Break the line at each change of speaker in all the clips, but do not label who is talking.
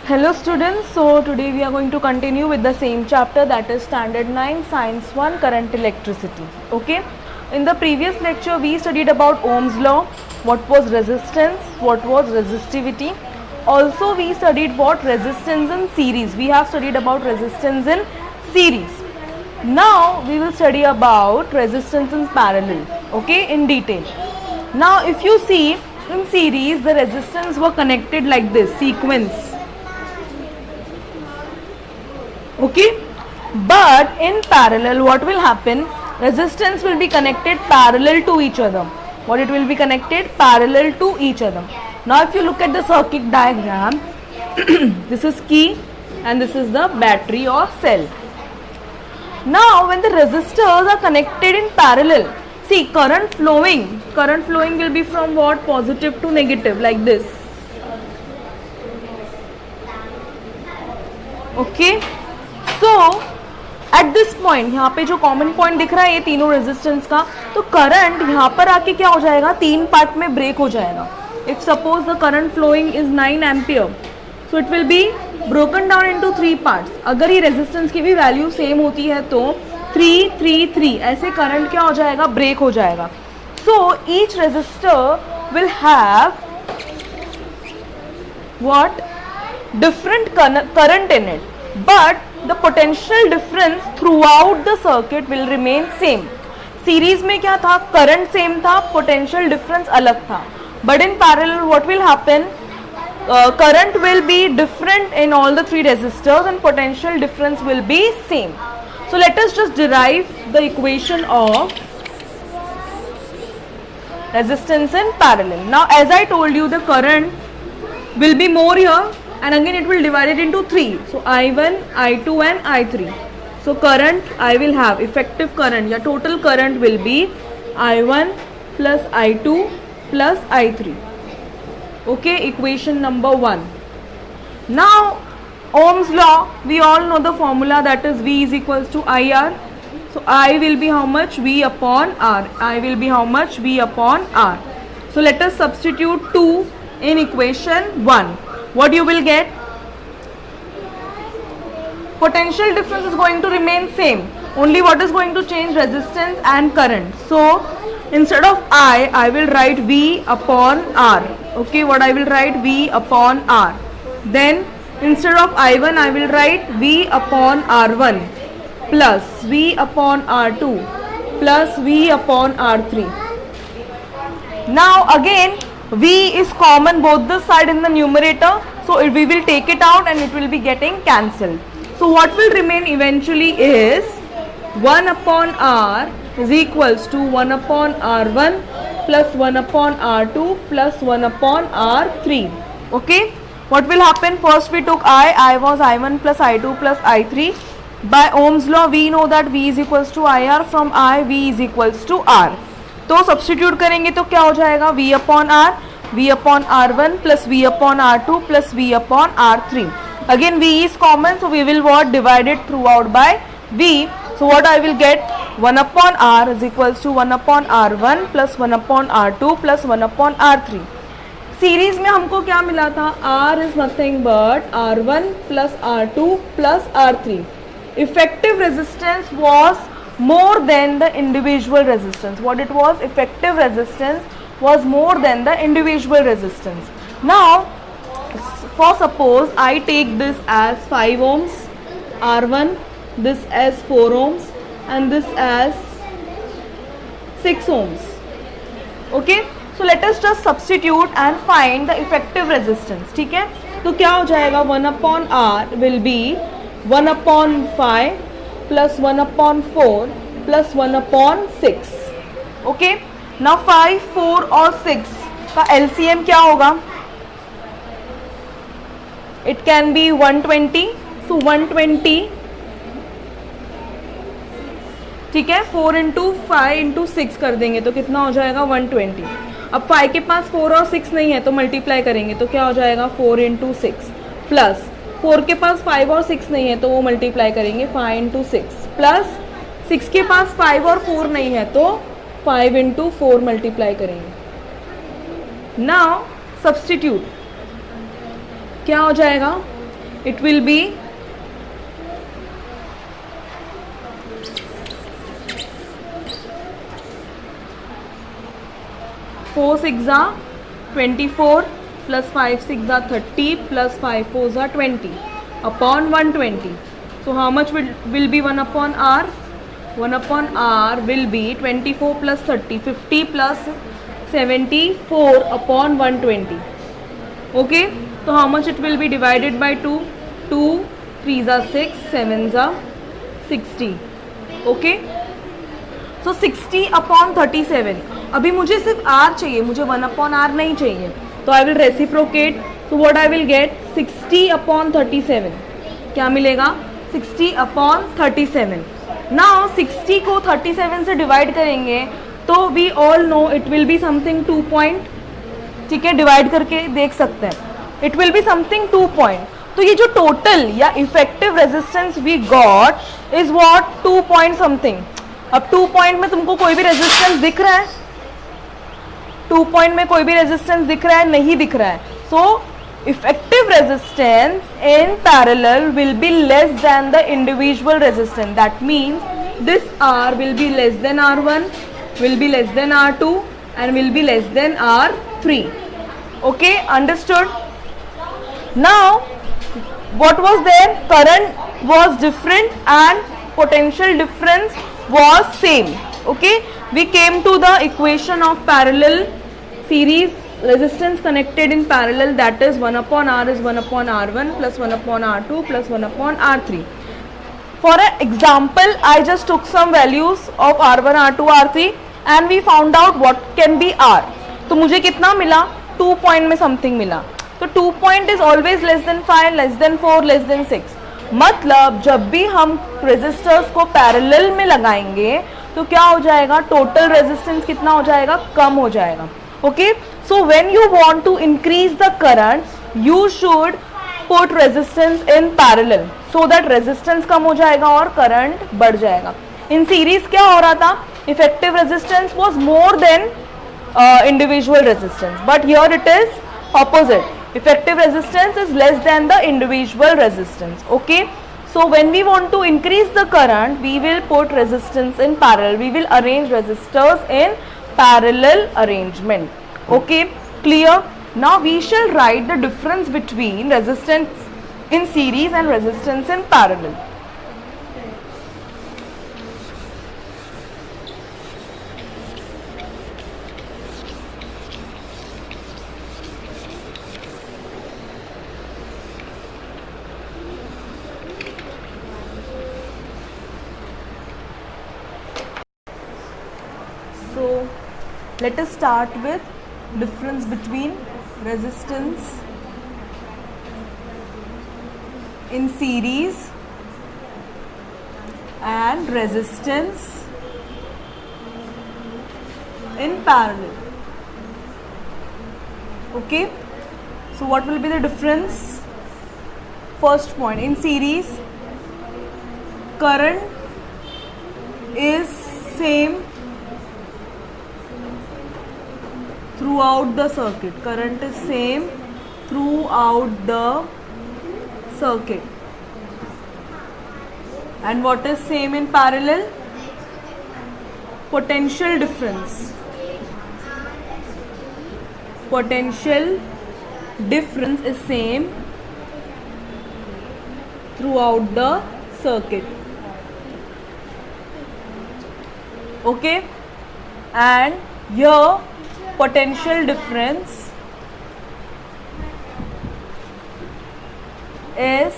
Hello students, so today we are going to continue with the same chapter, that is standard 9 science 1 current electricity. Okay, in the previous lecture we studied about Ohm's law, what was resistance, what was resistivity. Also we studied what resistance in series. We have studied about resistance in series. Now we will study about resistance in parallel, okay, in detail. Now if you see in series, the resistance were connected like this, sequence. Okay, but in parallel what will happen, resistance will be connected parallel to each other. What it will be connected parallel to each other. Now if you look at the circuit diagram, this is key and this is the battery or cell. Now when the resistors are connected in parallel, see current flowing will be from what, positive to negative, like this. Okay, so at this point, यहाँ पे जो common point दिख रहा है ये तीनों resistance का, तो करंट यहाँ पर आके क्या हो जाएगा, तीन पार्ट में ब्रेक हो जाएगा. If suppose the current following is 9 ampere, so it will be broken down into 3 parts. अगर ये रेजिस्टेंस की भी वैल्यू सेम होती है तो 3 3 3 ऐसे करंट क्या हो जाएगा, ब्रेक हो जाएगा. So each resistor will have what, different current in it, but the potential difference throughout the circuit will remain same. Series में क्या था, current same था, potential difference अलग था. But in parallel what will happen, current will be different in all the three resistors and potential difference will be same. So let us just derive the equation of resistance in parallel. Now as I told you, the current will be more here, and again it will divide it into 3. So I1, I2 and I3. So current I will have, effective current या total current will be I1 plus I2 plus I3. Okay, equation number 1. Now Ohm's law, we all know the formula, that is V is equals to IR. So I will be how much, V upon R. I will be how much, V upon R. So let us substitute 2 in equation 1. What you will get, potential difference is going to remain same, only what is going to change, resistance and current. So instead of I will write V upon R. Okay, what I will write, V upon R. Then instead of I1 I will write V upon R1 plus V upon R2 plus V upon R3. Now again V is common both the side in the numerator, so we will take it out and it will be getting cancelled. So what will remain eventually is 1 upon R is equals to 1 upon R1 plus 1 upon R2 plus 1 upon R3. Okay, what will happen, first we took I was I1 plus I2 plus I3. By Ohm's law we know that V is equals to IR, from I V is equals to R. तो substitute करेंगे तो क्या हो जाएगा, V upon R, V upon R1 plus V upon R2 plus V upon R3. Again V is common, so we will what, divide it throughout by V. So what I will get, 1 upon R is equals to 1 upon R1 plus 1 upon R2 plus 1 upon R3. Series में हमको क्या मिला था, R is nothing but R1 plus R2 plus R3. Effective resistance was more than the individual resistance. What it was, effective resistance was more than the individual resistance. Now for suppose I take this as 5 ohms, R1, this as 4 ohms and this as 6 ohms. Okay, so let us just substitute and find the effective resistance. ठीक है, तो क्या हो जाएगा, 1 upon R will be 1 upon 5 plus 1 upon 4 plus 1 upon 6. Okay, now 5, 4 और 6 का LCM क्या होगा, it can be 120. So 120, ठीक है, 4 इंटू 5 इंटू 6 कर देंगे तो कितना हो जाएगा, 120. अब 5 के पास 4 और 6 नहीं है तो मल्टीप्लाई करेंगे तो क्या हो जाएगा, 4 इंटू 6 प्लस 4 के पास 5 और 6 नहीं है तो वो मल्टीप्लाई करेंगे 5 इंटू 6 प्लस 6 के पास 5 और 4 नहीं है तो 5 इंटू 4 मल्टीप्लाई करेंगे. नाउ सब्स्टिट्यूट क्या हो जाएगा, it will be 4 6 are 24 plus 5 6 are 30 plus 5 4 are 20 upon 120. So how much will be 1 upon r? 1 upon r will be 24 plus 30, 50 plus 74 upon 120. Okay, so how much it will be divided by 2? 2 3s are 6, 7s are 60. Okay, so 60 upon 37. अभी मुझे सिर्फ r चाहिए, मुझे 1 upon r नहीं चाहिए, तो I will reciprocate. So what I will get? 60 upon 37. क्या मिलेगा? 60 upon 37. Now 60 को 37 से डिवाइड करेंगे तो we all know it will be something 2 point. ठीक है, डिवाइड करके देख सकते हैं. It will be something 2 point. तो ये जो टोटल या effective resistance we got is what? 2 point something. अब 2 point में तुमको कोई भी रेजिस्टेंस दिख रहा है? 2 point में कोई भी रेजिस्टेंस दिख रहा है? नहीं दिख रहा है. सो effective resistance in parallel will be less than the individual resistance. That means this R will be less than R1, will be less than R2 and will be less than R3. Okay, understood? Now what was there? Current was different and potential difference was same. Okay, we came to the equation of parallel series resistance connected in parallel, that is 1 upon r is 1 upon r1 plus 1 upon r2 plus 1 upon r3. For an example, I just took some values of r1, r2, r3 and we found out what can be r. तो मुझे कितना मिला? 2 point में something मिला. तो 2 point is always less than 5, less than 4, less than 6. मतलब जब भी हम resistors को parallel में लगाएंगे तो क्या हो जाएगा? Total resistance कितना हो जाएगा? कम हो जाएगा. Okay, so when you want to increase the current, you should put resistance in parallel so that resistance कम हो जाएगा और current बढ़ जाएगा. In series क्या हो रहा था? Effective resistance was more than individual resistance, but here it is opposite. Effective resistance is less than the individual resistance. Okay, so when we want to increase the current, we will put resistance in parallel. We will arrange resistors in parallel arrangement. Okay, clear? Now we shall write the difference between resistance in series and resistance in parallel. So let us start with difference between resistance in series and resistance in parallel. Okay, so what will be the difference? First point, in series current is same throughout the circuit. Current is same throughout the circuit. And what is same in parallel? Potential difference. Potential difference is same throughout the circuit. Okay, and here potential difference is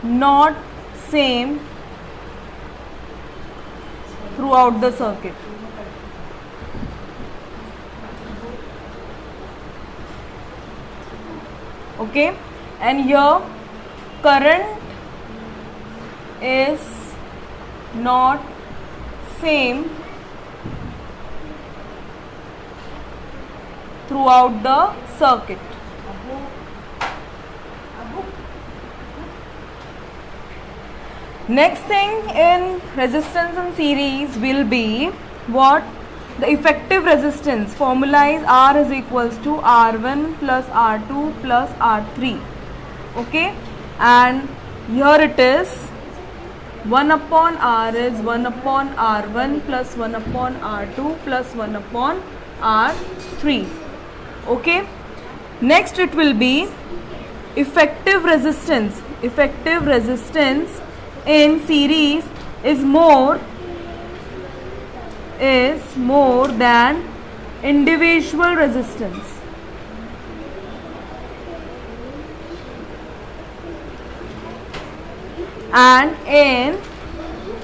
not same throughout the circuit. Okay, and here current is not same throughout the circuit. Next thing in resistance in series will be what? The effective resistance. Formula is R is equals to R1 plus R2 plus R3. Okay, and here it is 1 upon r is 1 upon r1 plus 1 upon r2 plus 1 upon r3. Okay, next it will be effective resistance. Effective resistance in series is more than individual resistance. And in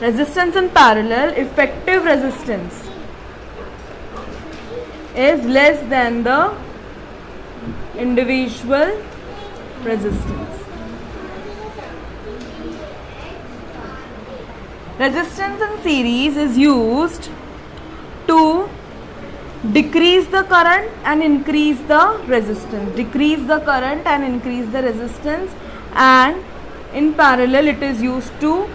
resistance in parallel, effective resistance is less than the individual resistance. Resistance in series is used to decrease the current and increase the resistance. Decrease the current and increase the resistance, and in parallel it is used to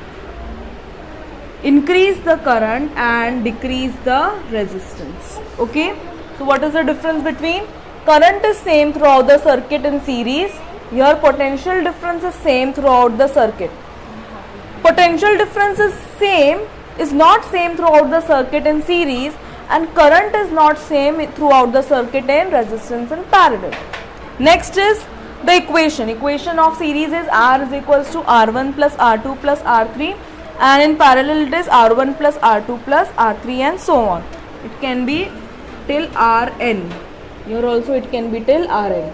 increase the current and decrease the resistance. Okay, so what is the difference between? Current is same throughout the circuit in series. Here potential difference is same throughout the circuit. Potential difference is not same throughout the circuit in series, and current is not same throughout the circuit in resistance in parallel. Next is the equation. Equation of series is R is equals to R1 plus R2 plus R3, and in parallel it is R1 plus R2 plus R3 and so on. It can be till Rn. Here also it can be till Rn.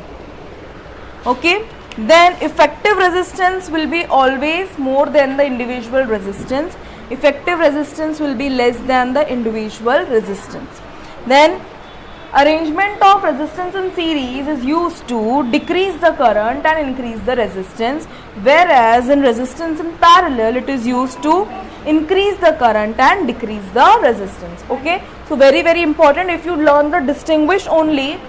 Okay, then effective resistance will be always more than the individual resistance. Effective resistance will be less than the individual resistance. Then arrangement of resistance in series is used to decrease the current and increase the resistance, whereas in resistance in parallel it is used to increase the current and decrease the resistance. Okay, so very important, if you learn the distinguish only,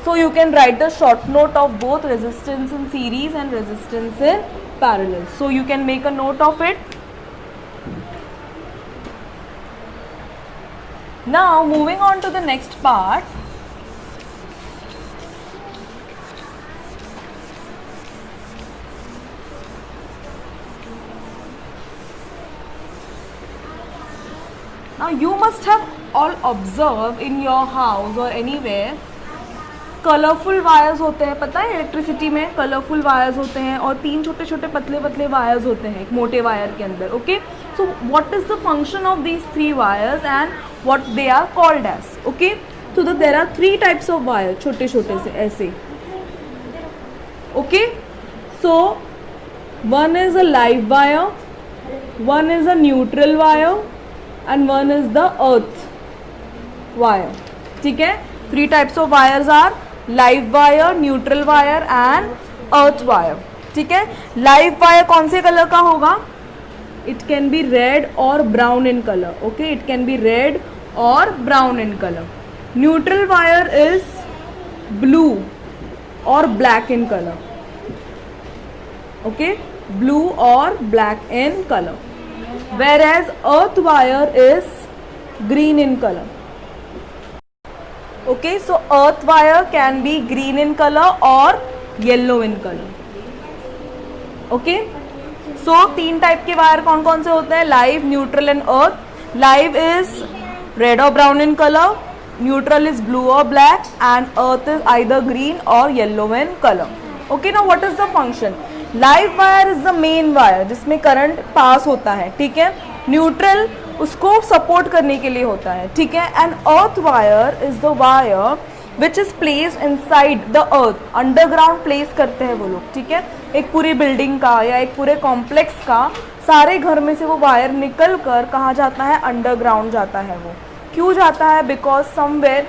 so you can write the short note of both resistance in series and resistance in parallel. So you can make a note of it. Now moving on to the next part. Now you must have all observed in your house or anywhere, colourful wires होते हैं, पता है electricity में colourful wires होते हैं और 3 छोटे छोटे पतले पतले वायर्स होते हैं एक मोटे वायर के अंदर. Okay, so what is the function of these 3 wires and what they are called as. Okay, so there are 3 types of wire, छोटे छोटे से ऐसे. Okay, so one is a live wire, one is a neutral wire and one is the earth wire. ठीक है, 3 types of wires are live wire, neutral wire and earth wire. ठीक है, live wire कौन से colour का होगा? It can be red or brown in colour. Okay, it can be red or brown in colour. Neutral wire is blue or black in colour. Okay, blue or black in colour. whereas earth wire is green in color. Okay, so earth wire can be green in color or yellow in color. Okay, so 3 type के wire कौन कौन से होते हैं? Live, neutral and earth. Live is red or brown in colour, neutral is blue or black and earth is either green or yellow in colour. Okay, now what is the function? Live wire is the main wire जिसमें current pass होता है. ठीक है, neutral उसको support करने के लिए होता है. ठीक है, and earth wire is the wire which is placed inside the earth. Underground place करते हैं वो लोग. ठीक है, एक पूरी बिल्डिंग का या एक पूरे कॉम्प्लेक्स का सारे घर में से वो वायर निकल कर कहाँ जाता है? अंडरग्राउंड जाता है. वो क्यों जाता है? बिकॉज समवेयर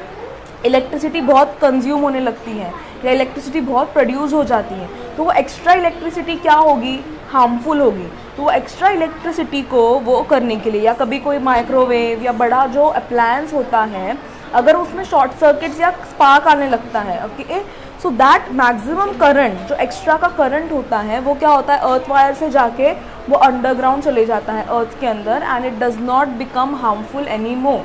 इलेक्ट्रिसिटी बहुत कंज्यूम होने लगती है या इलेक्ट्रिसिटी बहुत प्रोड्यूस हो जाती है, तो वो एक्स्ट्रा इलेक्ट्रिसिटी क्या होगी? हार्मफुल होगी. तो वो एक्स्ट्रा इलेक्ट्रिसिटी को वो करने के लिए, या कभी कोई माइक्रोवेव या बड़ा जो अप्लायंस होता है अगर उसमें शॉर्ट सर्किट या स्पार्क आने लगता है, okay, so that maximum current जो एक्स्ट्रा का करंट होता है वो क्या होता है? अर्थ वायर से जाके वो अंडरग्राउंड चले जाता है अर्थ के अंदर and it does not become harmful any more.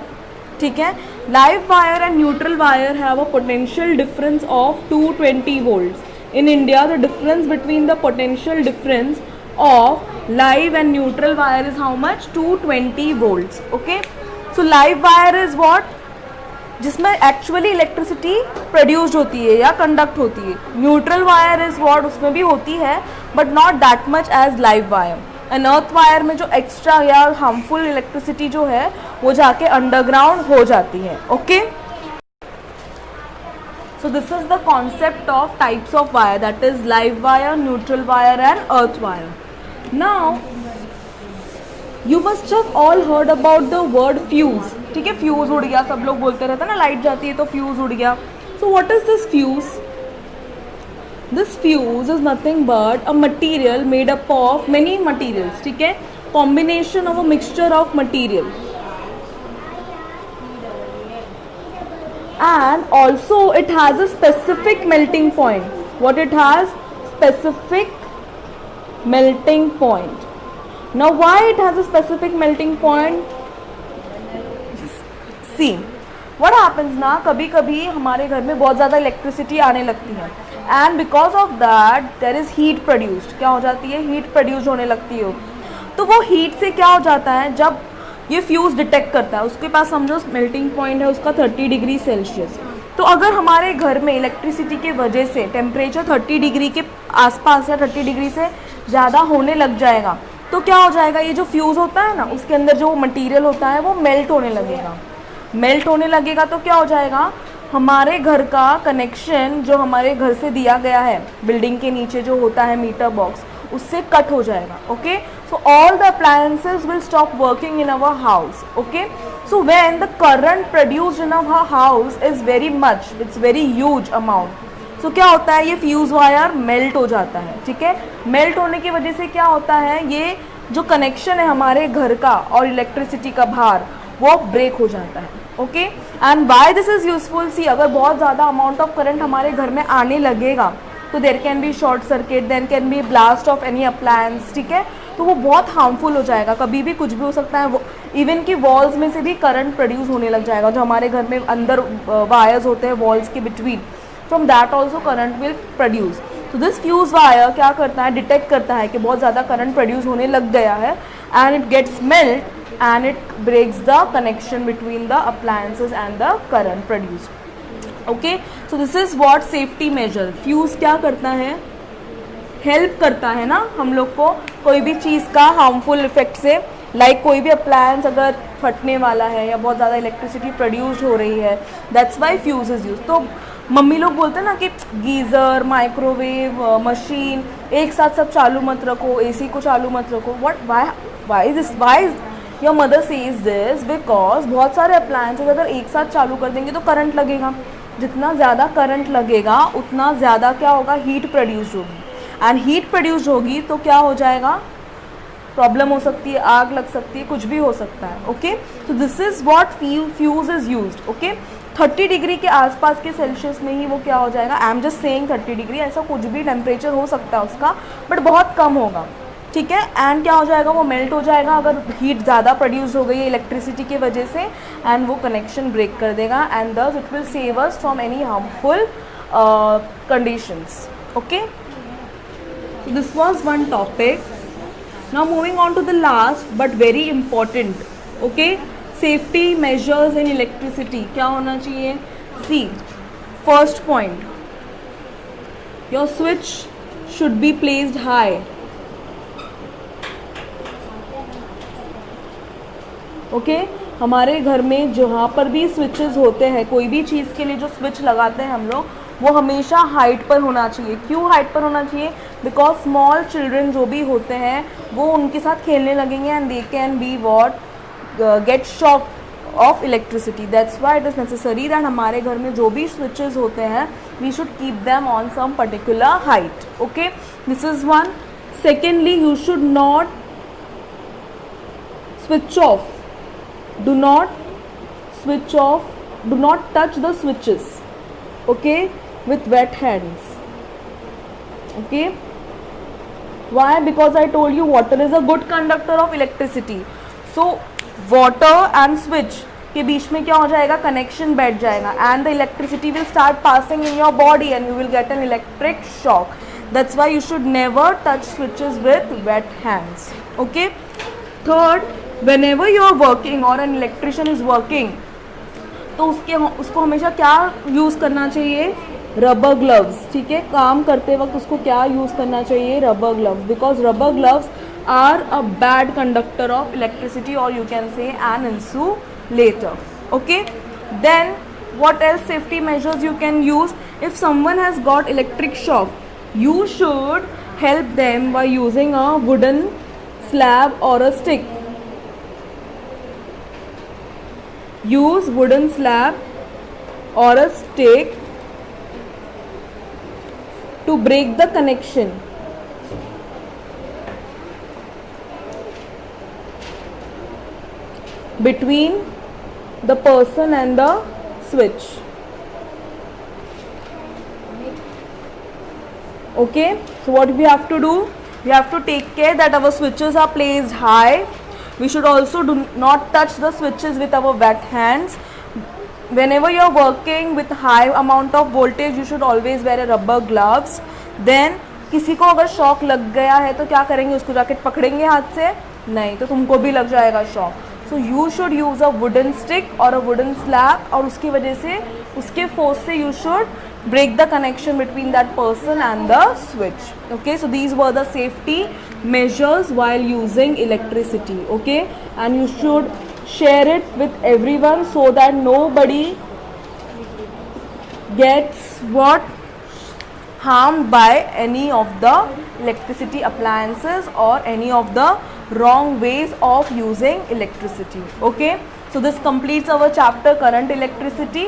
ठीक है, live wire and neutral wire have a potential difference of 220 volts. in India the difference between the potential difference of live and neutral wire is how much? 220 volts. Okay, so live wire is what? जिसमें actually electricity produced होती है या conduct होती है. Neutral wire is what? उसमें भी होती है but not that much as live wire. And earth wire में जो एक्स्ट्रा या हार्मफुल इलेक्ट्रिसिटी जो है वो जाके अंडरग्राउंड हो जाती है. Okay, so this is the concept of types of wire, that is live wire, neutral wire and earth wire. Now you must have all heard about the word fuse. ठीक है, fuse उड़ गया, सब लोग बोलते रहते हैं ना, लाइट जाती है तो फ्यूज उड़ गया. सो what is this fuse? This fuse is nothing but a material made up of many materials. ठीक है, combination of a mixture of material. And also it has a specific melting point. What it has? Specific melting point. Now why it has a specific melting point? See, what happens ना, कभी कभी हमारे घर में बहुत ज़्यादा electricity आने लगती है and because of that there is heat produced. क्या हो जाती है? हीट प्रोड्यूस होने लगती है. तो वो हीट से क्या हो जाता है, जब ये फ्यूज़ डिटेक्ट करता है, उसके पास समझो मेल्टिंग पॉइंट है उसका 30 डिग्री सेल्सियस. तो अगर हमारे घर में इलेक्ट्रिसिटी के वजह से टेम्परेचर 30 डिग्री के आसपास या 30 डिग्री से ज़्यादा होने लग जाएगा तो क्या हो जाएगा, ये जो फ्यूज़ होता है ना उसके अंदर जो मटीरियल होता है वो मेल्ट होने लगेगा. मेल्ट होने लगेगा तो क्या हो जाएगा, हमारे घर का कनेक्शन जो हमारे घर से दिया गया है बिल्डिंग के नीचे जो होता है मीटर बॉक्स, उससे कट हो जाएगा. Okay, so all the appliances will stop working in our house. Okay, so when the current produced in our house is very much, it's very huge amount, so क्या होता है, ये fuse wire melt हो जाता है. ठीक है, melt होने की वजह से क्या होता है, ये जो कनेक्शन है हमारे घर का और इलेक्ट्रिसिटी का भार वो ब्रेक हो जाता है. Okay, and why this is useful? See, अगर बहुत ज़्यादा अमाउंट ऑफ करंट हमारे घर में आने लगेगा तो there can be short circuit, there can be blast of any appliance. ठीक है, तो वो बहुत हार्मफुल हो जाएगा, कभी भी कुछ भी हो सकता है. इवन कि वॉल्स में से भी करंट प्रोड्यूस होने लग जाएगा, जो हमारे घर में अंदर वायर्स होते हैं वॉल्स के between, from that also current will produce. तो दिस फ्यूज वायर क्या करता है, डिटेक्ट करता है कि बहुत ज़्यादा करंट प्रोड्यूस होने लग गया है and it gets melt and it breaks the connection between the appliances and the current produced. Okay, so this is what safety measure. Fuse क्या करता है, हेल्प करता है ना हम लोग को कोई भी चीज़ का हार्मफुल इफेक्ट से, लाइक कोई भी अप्लायंस अगर फटने वाला है या बहुत ज़्यादा इलेक्ट्रिसिटी प्रोड्यूस हो रही है, that's why fuse is use. तो मम्मी लोग बोलते हैं ना कि गीज़र, माइक्रोवेव, मशीन एक साथ सब चालू मत रखो, एसी को चालू मत रखो. What, why this, why your mother says this? Because बहुत सारे अप्लायंसेज अगर एक साथ चालू कर देंगे तो करंट लगेगा. जितना ज़्यादा करंट लगेगा उतना ज़्यादा क्या होगा, हीट प्रोड्यूस होगी. एंड हीट प्रोड्यूस होगी तो क्या हो जाएगा, प्रॉब्लम हो सकती है, आग लग सकती है, कुछ भी हो सकता है. ओके, तो this is what fuse is used. Okay, 30 degree के आसपास के सेल्सियस में ही वो क्या हो जाएगा, I am just saying 30 degree, ऐसा कुछ भी टेम्परेचर हो सकता है उसका बट बहुत कम होगा. ठीक है, एंड क्या हो जाएगा, वो मेल्ट हो जाएगा अगर हीट ज़्यादा प्रोड्यूस हो गई है इलेक्ट्रिसिटी की वजह से, एंड वो कनेक्शन ब्रेक कर देगा and thus it will save us from any harmful conditions. Okay, this was one topic. Now moving on to the last but very important. Okay, safety measures in electricity क्या होना चाहिए? See, first point, your switch should be placed high. Okay, हमारे घर में जहाँ पर भी switches होते हैं, कोई भी चीज़ के लिए जो स्विच लगाते हैं हम लोग, वो हमेशा हाइट पर होना चाहिए. क्यों हाइट पर होना चाहिए? बिकॉज स्मॉल चिल्ड्रन जो भी होते हैं वो उनके साथ खेलने लगेंगे and they can be what get shock of electricity. That's why it is necessary that हमारे घर में जो भी स्विचेस होते हैं we should keep them on some particular height. Okay, this is one. Secondly, you should not switch off, do not switch off, do not touch the switches, okay, with wet hands. Okay, why? Because I told you water is a good conductor of electricity. So water and switch के बीच में क्या हो जाएगा, connection बैठ जाएगा, and the electricity will start passing in your body and you will get an electric shock. That's why you should never touch switches with wet hands. Okay. Third, whenever you are working or an electrician is working, तो उसको हमेशा क्या use करना चाहिए, rubber gloves. ठीक है, काम करते वक्त उसको क्या यूज़ करना चाहिए, rubber gloves, because rubber gloves are a bad conductor of electricity or you can say an insulator. Okay. Then what else safety measures you can use? If someone has got electric shock, you should help them by using a wooden slab or a stick. Use wooden slab or a stick to break the connection between the person and the switch. Okay, so what we have to do, we have to take care that our switches are placed high. We should also do not touch the switches with our wet hands. Whenever you are working with high amount of voltage, you should always wear a rubber gloves. Then किसी को अगर shock लग गया है तो क्या करेंगे, उसको जाके पकड़ेंगे हाथ से, नहीं तो तुमको भी लग जाएगा shock. So you should use a wooden stick और अ वुडन स्लैब, और उसकी वजह से, उसके फोर्स से you should break the connection between that person and the switch. Okay, so these were the safety measures while using electricity. Okay, and you should share it with everyone so that nobody gets what, harmed by any of the electricity appliances or any of the wrong ways of using electricity. Okay, so this completes our chapter current electricity.